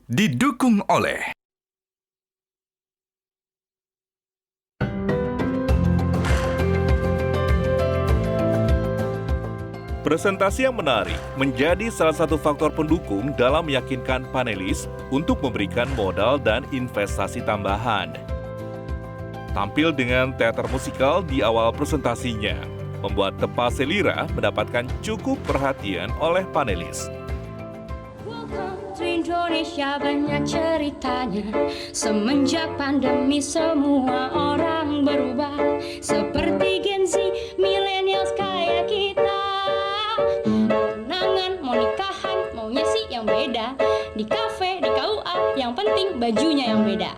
Didukung oleh presentasi yang menarik menjadi salah satu faktor pendukung dalam meyakinkan panelis untuk memberikan modal dan investasi tambahan. Tampil dengan teater musikal di awal presentasinya, membuat Tepa Selira mendapatkan cukup perhatian oleh panelis. Welcome to Indonesia, banyak ceritanya. Semenjak pandemi semua orang berubah. Seperti Gen Z, millennials kayak kita. Tunangan, mau nikahan, maunya sih yang beda. Di kafe, di KUA, yang penting bajunya yang beda.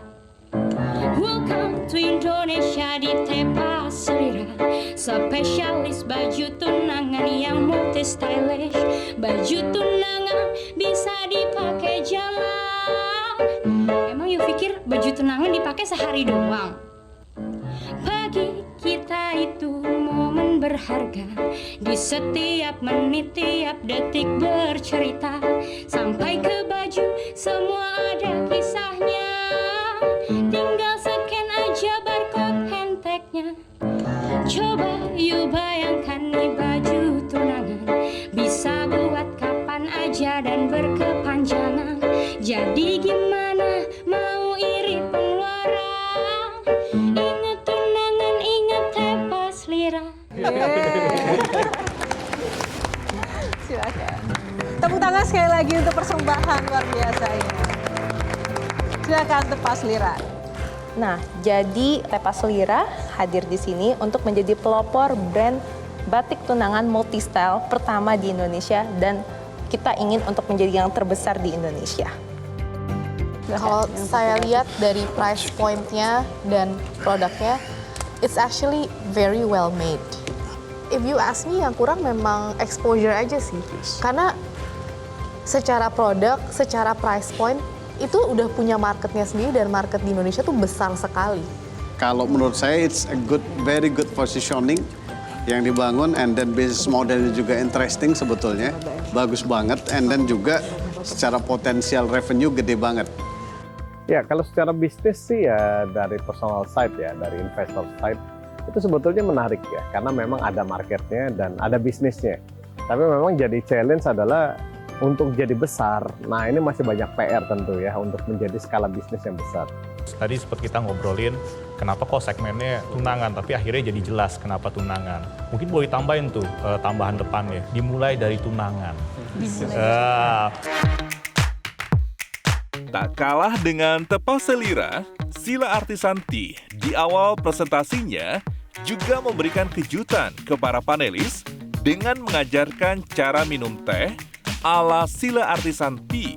Welcome to Indonesia di Tepa Selira. Spesialis baju tunangan yang multi stylish. Baju tunangan bisa dipakai jalan. Emang you pikir baju tunangan dipakai sehari doang? Bagi kita itu momen berharga. Di setiap menit, tiap detik bercerita. Sampai ke baju, semua ada kisahnya. Tinggal scan aja barcode handtagnya. Coba you bayangkan nih baju tunangan. Bisa buat kapan aja dan berkepanjangan. Jadi gimana mau iri pengeluaran? Ingat tunangan, ingat Tepa Selira. Silakan. Tepuk tangan sekali lagi untuk persembahan luar biasa ini. Silakan Tepa Selira. Nah, jadi Tepa Selira hadir di sini untuk menjadi pelopor brand batik tunangan multi-style pertama di Indonesia dan kita ingin untuk menjadi yang terbesar di Indonesia. Kalau saya lihat dari price point-nya dan produknya, it's actually very well made. If you ask me, yang kurang memang exposure aja sih. Karena secara produk, secara price point, itu udah punya marketnya sendiri dan market di Indonesia tuh besar sekali. Kalau menurut saya it's a very good positioning yang dibangun, and then business modelnya juga interesting sebetulnya, bagus banget, and then juga secara potensial revenue gede banget. Ya, kalau secara bisnis sih ya dari personal side ya, dari investor side itu sebetulnya menarik ya, karena memang ada marketnya dan ada bisnisnya. Tapi memang jadi challenge adalah untuk jadi besar. Nah, ini masih banyak PR tentu ya untuk menjadi skala bisnis yang besar. Tadi sempat kita ngobrolin kenapa kok segmennya tunangan, tapi akhirnya jadi jelas kenapa tunangan. Mungkin boleh tambahin tuh tambahan depannya, dimulai dari tunangan. Tak kalah dengan Tepa Selira, Sila Artisanti di awal presentasinya juga memberikan kejutan ke para panelis dengan mengajarkan cara minum teh ala Sila Artisanti.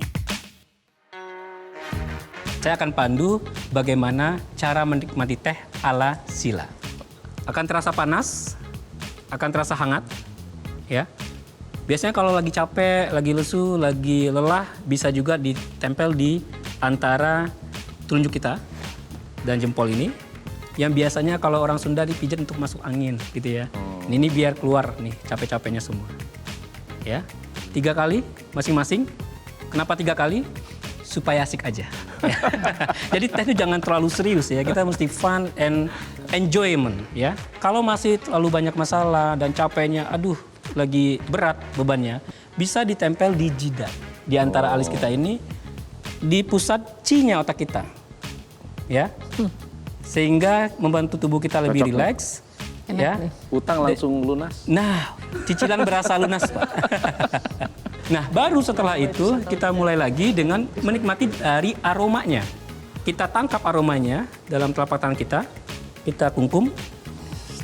Saya akan pandu bagaimana cara menikmati teh ala Sila. Akan terasa panas, akan terasa hangat, ya. Biasanya kalau lagi capek, lagi lesu, lagi lelah, bisa juga ditempel di antara telunjuk kita dan jempol ini. Yang biasanya kalau orang Sunda dipijat untuk masuk angin, gitu ya. Ini biar keluar nih capek-capeknya semua. Ya, 3 kali masing-masing. Kenapa 3 kali? Supaya asik aja. Jadi teh itu jangan terlalu serius ya. Kita mesti fun and enjoyment ya. Kalau masih terlalu banyak masalah dan capeknya, aduh, lagi berat bebannya, bisa ditempel di jidat di antara alis kita ini, di pusat C-nya otak kita, ya, sehingga membantu tubuh kita lebih rileks, ya. Utang langsung lunas. Nah, cicilan berasa lunas, Pak. Nah, baru setelah itu kita mulai lagi dengan menikmati dari aromanya. Kita tangkap aromanya dalam telapak tangan kita kungkum.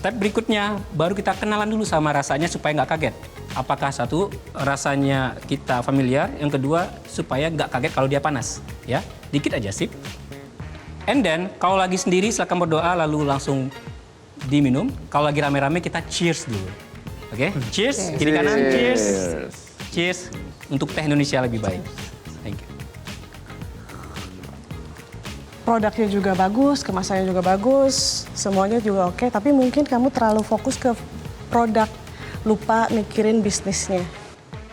Step berikutnya, baru kita kenalan dulu sama rasanya supaya nggak kaget. Apakah satu, rasanya kita familiar, yang kedua, supaya nggak kaget kalau dia panas. Ya, dikit aja, sip. And then, kalau lagi sendiri, silakan berdoa, lalu langsung diminum. Kalau lagi rame-rame, kita cheers dulu. Oke, cheers, kiri kanan, cheers. Cheers, untuk teh Indonesia lebih baik. Thank you. Produknya juga bagus, kemasannya juga bagus, semuanya juga oke. Tapi mungkin kamu terlalu fokus ke produk, lupa mikirin bisnisnya.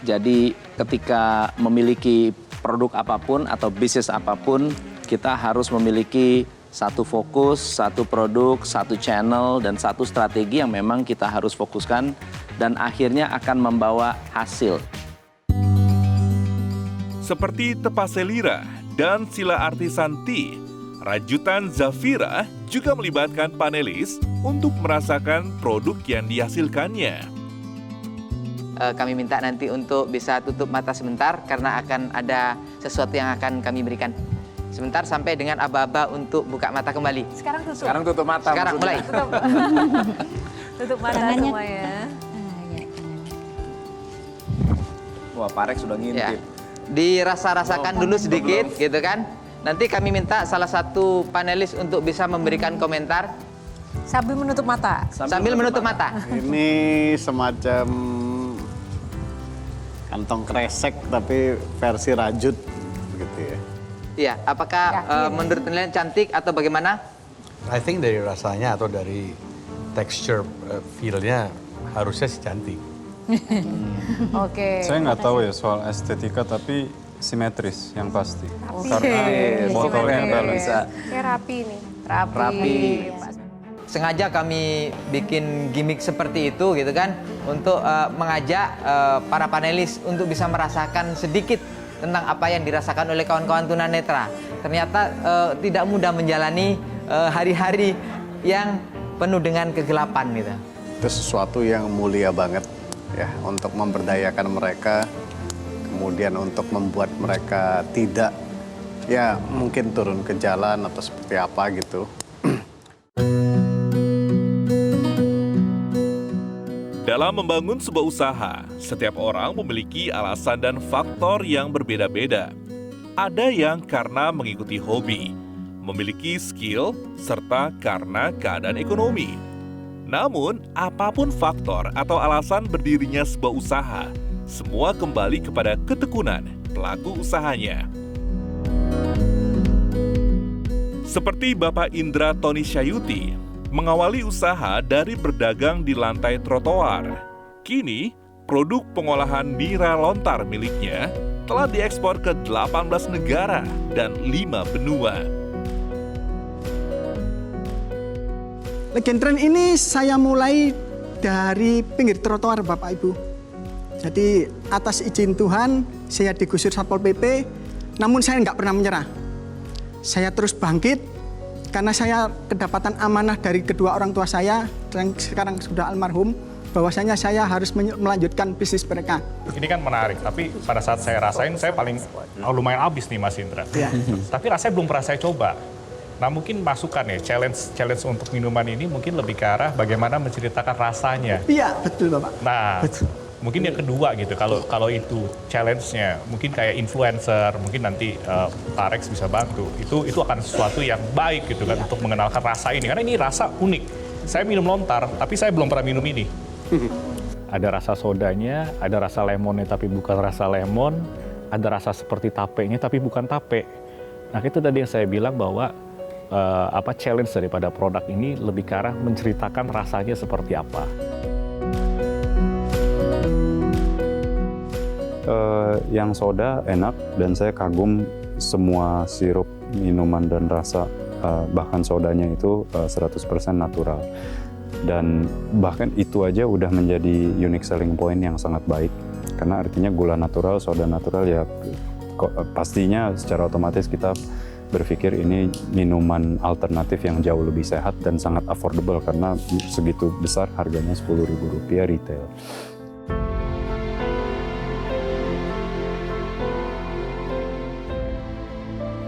Jadi ketika memiliki produk apapun atau bisnis apapun, kita harus memiliki satu fokus, satu produk, satu channel, dan satu strategi yang memang kita harus fokuskan dan akhirnya akan membawa hasil. Seperti Tepa Selira dan Sila Artisanti, Rajutan Zafira juga melibatkan panelis untuk merasakan produk yang dihasilkannya. Kami minta nanti untuk bisa tutup mata sebentar karena akan ada sesuatu yang akan kami berikan. Sebentar sampai dengan aba-aba untuk buka mata kembali. Sekarang tutup mata. Sekarang mulai. Tutup mata semuanya. Wah, Pak Rex sudah ngintip. Ya. Dirasa-rasakan dulu sedikit gitu kan. Nanti kami minta salah satu panelis untuk bisa memberikan komentar. Sambil menutup mata. Sambil menutup mata. Ini semacam kantong kresek tapi versi rajut begitu ya. Iya, apakah menurut penilaian cantik atau bagaimana? I think dari rasanya atau dari texture feel-nya harusnya sih cantik. Oke. Saya nggak tahu ya soal estetika, tapi simetris yang pasti. Rapi. Karena botolnya balance. Bisa. Kayak rapi nih. Rapi. Sengaja kami bikin gimmick seperti itu gitu kan, untuk mengajak para panelis untuk bisa merasakan sedikit tentang apa yang dirasakan oleh kawan-kawan tunanetra. Ternyata tidak mudah menjalani hari-hari yang penuh dengan kegelapan gitu. Itu sesuatu yang mulia banget ya, untuk memberdayakan mereka, kemudian untuk membuat mereka tidak ya mungkin turun ke jalan atau seperti apa gitu. Dalam membangun sebuah usaha, setiap orang memiliki alasan dan faktor yang berbeda-beda. Ada yang karena mengikuti hobi, memiliki skill, serta karena keadaan ekonomi. Namun, apapun faktor atau alasan berdirinya sebuah usaha, semua kembali kepada ketekunan pelaku usahanya. Seperti Bapak Indra Tony Syayuti, mengawali usaha dari berdagang di lantai trotoar. Kini, produk pengolahan nira lontar miliknya telah diekspor ke 18 negara dan 5 benua. Legend ini saya mulai dari pinggir trotoar Bapak Ibu. Jadi atas izin Tuhan, saya digusur Satpol PP, namun saya nggak pernah menyerah. Saya terus bangkit, karena saya kedapatan amanah dari kedua orang tua saya, yang sekarang sudah almarhum, bahwasanya saya harus melanjutkan bisnis mereka. Ini kan menarik, tapi pada saat saya rasain, saya paling lumayan habis nih Mas Indra. Ya. Tapi rasanya belum pernah saya coba. Nah mungkin masukan ya, challenge untuk minuman ini mungkin lebih ke arah bagaimana menceritakan rasanya. Iya, betul Bapak. Nah, betul. Mungkin yang kedua gitu, kalau itu challenge-nya, mungkin kayak influencer, mungkin nanti Pak Rex bisa bantu. Itu akan sesuatu yang baik gitu kan, untuk mengenalkan rasa ini. Karena ini rasa unik. Saya minum lontar, tapi saya belum pernah minum ini. Ada rasa sodanya, ada rasa lemonnya tapi bukan rasa lemon, ada rasa seperti tapenya tapi bukan tape. Nah itu tadi yang saya bilang bahwa challenge daripada produk ini lebih ke arah menceritakan rasanya seperti apa. Yang soda enak dan saya kagum semua sirup, minuman dan rasa, bahkan sodanya itu 100% natural. Dan bahkan itu aja udah menjadi unique selling point yang sangat baik. Karena artinya gula natural, soda natural ya pastinya secara otomatis kita berpikir ini minuman alternatif yang jauh lebih sehat dan sangat affordable karena segitu besar harganya Rp10.000 retail.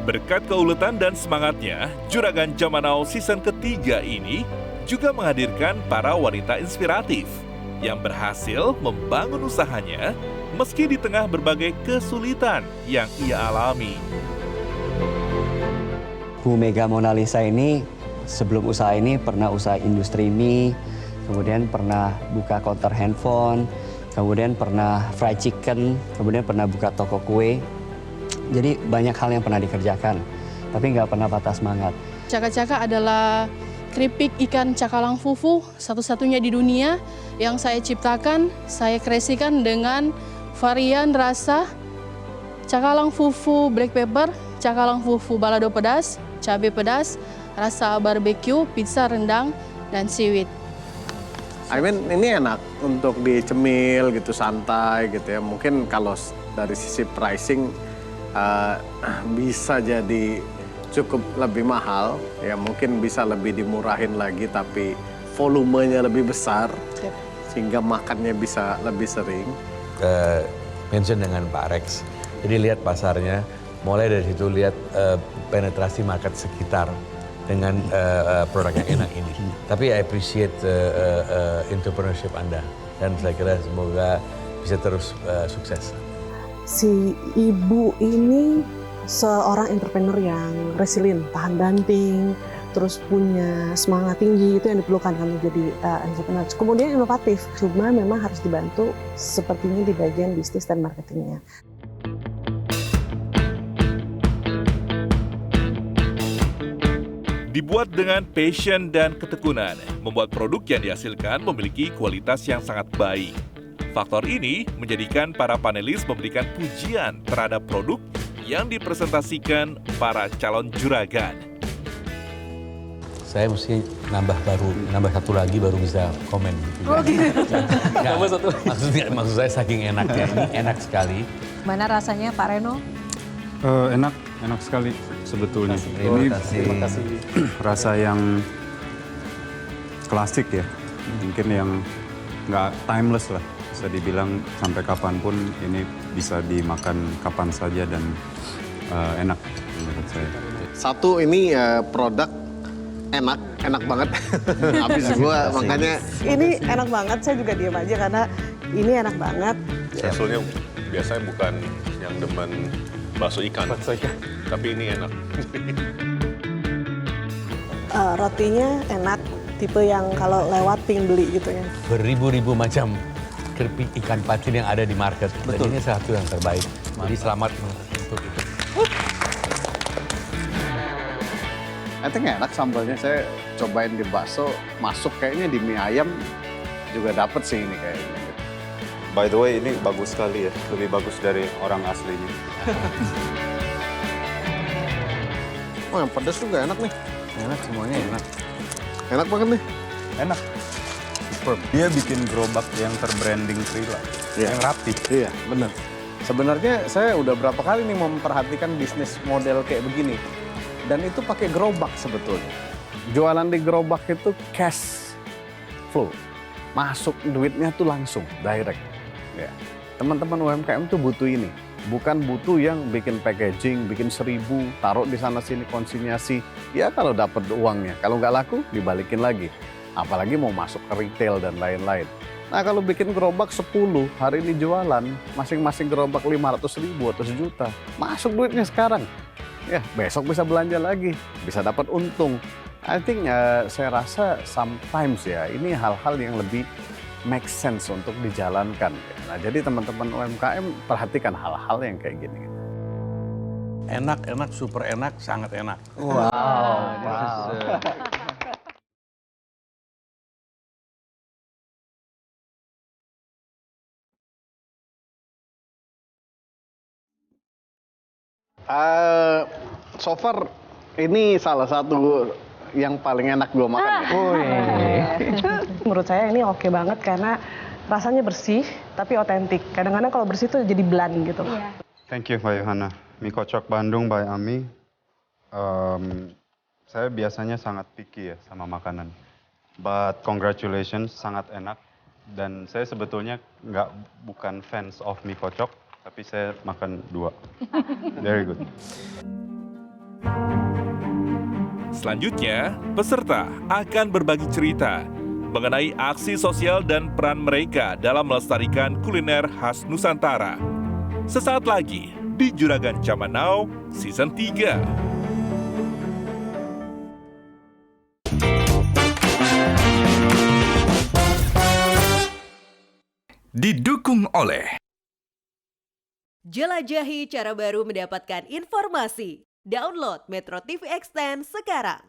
Berkat keuletan dan semangatnya, Juragan Zaman Now season ketiga ini juga menghadirkan para wanita inspiratif yang berhasil membangun usahanya meski di tengah berbagai kesulitan yang ia alami. Bu Mega Mona Lisa ini sebelum usaha ini pernah usaha industri mie, kemudian pernah buka counter handphone, kemudian pernah fried chicken, kemudian pernah buka toko kue. Jadi banyak hal yang pernah dikerjakan, tapi nggak pernah patah semangat. Caka-caka adalah keripik ikan cakalang fufu, satu-satunya di dunia yang saya ciptakan, saya kreasikan dengan varian rasa cakalang fufu black pepper, cakalang fufu balado pedas, cabai pedas, rasa barbecue, pizza rendang, dan seaweed. I mean ini enak untuk dicemil gitu, santai gitu ya. Mungkin kalau dari sisi pricing bisa jadi cukup lebih mahal, ya mungkin bisa lebih dimurahin lagi tapi volumenya lebih besar, sehingga makannya bisa lebih sering. Mention dengan Pak Rex, jadi lihat pasarnya, mulai dari situ lihat penetrasi market sekitar dengan produk yang enak ini. Tapi I appreciate entrepreneurship Anda dan saya kira semoga bisa terus sukses. Si ibu ini seorang entrepreneur yang resilient, tahan banting, terus punya semangat tinggi, itu yang diperlukan kalau jadi entrepreneur. Kemudian inovatif, cuma memang harus dibantu sepertinya di bagian bisnis dan marketingnya. Dibuat dengan passion dan ketekunan, membuat produk yang dihasilkan memiliki kualitas yang sangat baik. Faktor ini menjadikan para panelis memberikan pujian terhadap produk yang dipresentasikan para calon juragan. Saya mesti nambah satu lagi baru bisa komen. Oh gitu. Maksud saya saking enaknya, ini enak sekali. Mana rasanya Pak Reno? Enak sekali sebetulnya. Ini rasa yang klasik ya, mungkin yang nggak timeless lah. Bisa dibilang sampai kapanpun ini bisa dimakan kapan saja dan enak menurut saya. Satu ini produk enak banget. Habis gua makanya Ini enak banget, saya juga diam aja karena ini enak banget. Saya soalnya biasanya bukan yang demen bakso ikan. Tapi ini enak. Rotinya enak, tipe yang kalau lewat ping beli gitu ya. Beribu-ribu macam keripik ikan patin yang ada di market. Dan ini satu yang terbaik. Jadi selamat untuk itu. I think enak sambalnya. Saya cobain di bakso, masuk kayaknya di mie ayam juga dapet sih ini kayaknya. By the way, ini bagus sekali ya, lebih bagus dari orang aslinya. Oh, yang pedas juga enak nih. Enak, semuanya enak. Enak banget nih. Enak. Dia bikin gerobak yang terbranding Trila, yang rapi. Iya, benar. Sebenarnya saya udah berapa kali nih memperhatikan bisnis model kayak begini. Dan itu pakai gerobak sebetulnya. Jualan di gerobak itu cash flow. Masuk duitnya tuh langsung, direct. Ya. Teman-teman UMKM tuh butuh ini. Bukan butuh yang bikin packaging, bikin 1000, taruh di sana-sini konsinyasi. Ya kalau dapat uangnya, kalau nggak laku dibalikin lagi. Apalagi mau masuk ke retail dan lain-lain. Nah kalau bikin gerobak 10, hari ini jualan, masing-masing gerobak 500.000 atau 1 juta. Masuk duitnya sekarang. Ya besok bisa belanja lagi, bisa dapat untung. I think saya rasa sometimes ya ini hal-hal yang lebih make sense untuk dijalankan. Nah jadi teman-teman UMKM perhatikan hal-hal yang kayak gini. Enak, super enak, sangat enak. Wow. So far ini salah satu yang paling enak gue makan ya. Menurut saya ini oke banget karena rasanya bersih tapi otentik. Kadang-kadang kalau bersih tuh jadi bland gitu. Thank you Mbak Yohana. Mie kocok Bandung by Ami. Saya biasanya sangat picky ya sama makanan. But congratulations, sangat enak. Dan saya sebetulnya bukan fans of mie kocok, tapi saya makan 2. Very good. Selanjutnya, peserta akan berbagi cerita mengenai aksi sosial dan peran mereka dalam melestarikan kuliner khas Nusantara. Sesaat lagi di Juragan Zaman Now Season 3. Didukung oleh Jelajahi cara baru mendapatkan informasi. Download Metro TV Extend sekarang.